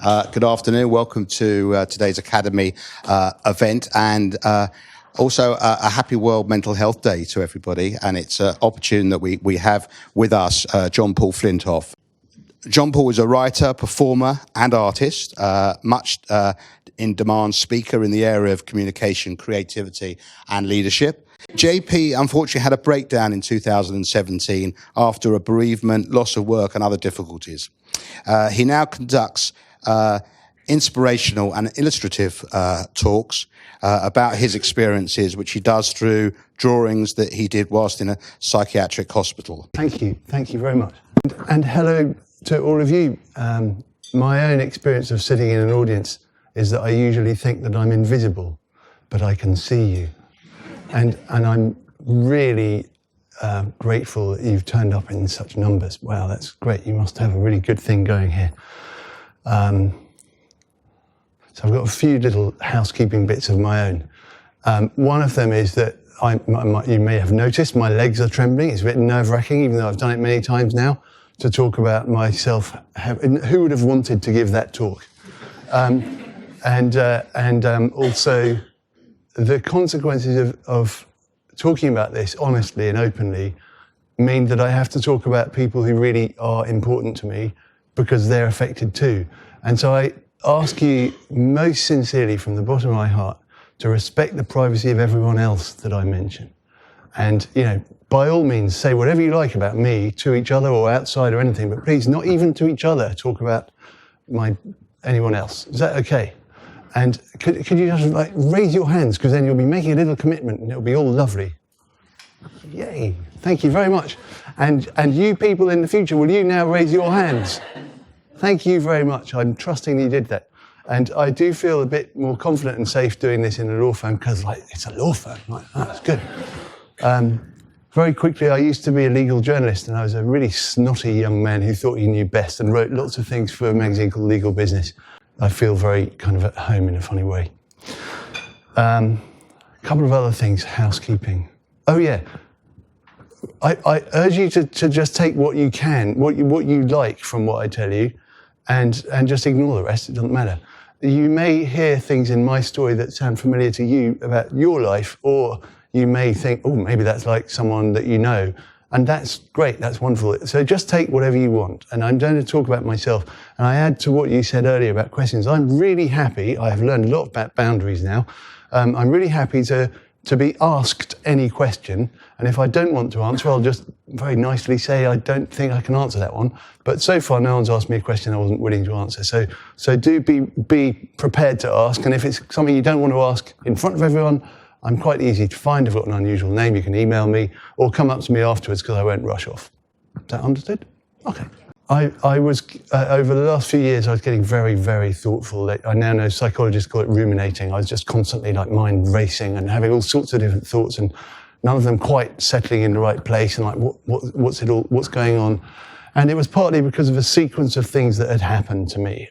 Good afternoon. Welcome to today's Academy event, and also a happy World Mental Health Day to everybody. And it's opportune that we have with us John Paul Flintoff. John Paul is a writer, performer and artist, much in demand speaker in the area of communication, creativity and leadership. JP unfortunately had a breakdown in 2017 after a bereavement, loss of work and other difficulties. He now conducts inspirational and illustrative talks about his experiences, which he does through drawings that he did whilst in a psychiatric hospital. Thank you very much. And hello to all of you. My own experience of sitting in an audience is that I usually think that I'm invisible, but I can see you. And I'm really grateful that you've turned up in such numbers. Wow, that's great. You must have a really good thing going here. So I've got a few little housekeeping bits of my own. One of them is that you may have noticed my legs are trembling. It's a bit nerve-wracking, even though I've done it many times now, to talk about myself. Who would have wanted to give that talk? Also, the consequences of talking about this honestly and openly mean that I have to talk about people who really are important to me because they're affected too. And so I ask you most sincerely from the bottom of my heart to respect the privacy of everyone else that I mention. And, you know, by all means, say whatever you like about me to each other or outside or anything, but please, not even to each other, talk about anyone else. Is that okay? And could you just like raise your hands, because then you'll be making a little commitment and it'll be all lovely. Yay, thank you very much. And you people in the future, will you now raise your hands? Thank you very much. I'm trusting you did that. And I do feel a bit more confident and safe doing this in a law firm because it's a law firm. That's good. Very quickly, I used to be a legal journalist and I was a really snotty young man who thought he knew best and wrote lots of things for a magazine called Legal Business. I feel very kind of at home in a funny way. A couple of other things, housekeeping. Oh yeah, I urge you to just take what you can, what you like from what I tell you, and just ignore the rest. It doesn't matter. You may hear things in my story that sound familiar to you about your life, or you may think, oh, maybe that's like someone that you know. And that's great, that's wonderful. So just take whatever you want. And I'm going to talk about myself. And I add to what you said earlier about questions. I'm really happy, I have learned a lot about boundaries now. I'm really happy to be asked any question. And if I don't want to answer, I'll just very nicely say, I don't think I can answer that one. But so far, no one's asked me a question I wasn't willing to answer. So do be prepared to ask. And if it's something you don't want to ask in front of everyone, I'm quite easy to find. I've got an unusual name. You can email me or come up to me afterwards because I won't rush off. Is that understood? Okay. I was, over the last few years, I was getting very, very thoughtful. I now know psychologists call it ruminating. I was just constantly like mind racing and having all sorts of different thoughts and none of them quite settling in the right place and like, what's going on? And it was partly because of a sequence of things that had happened to me.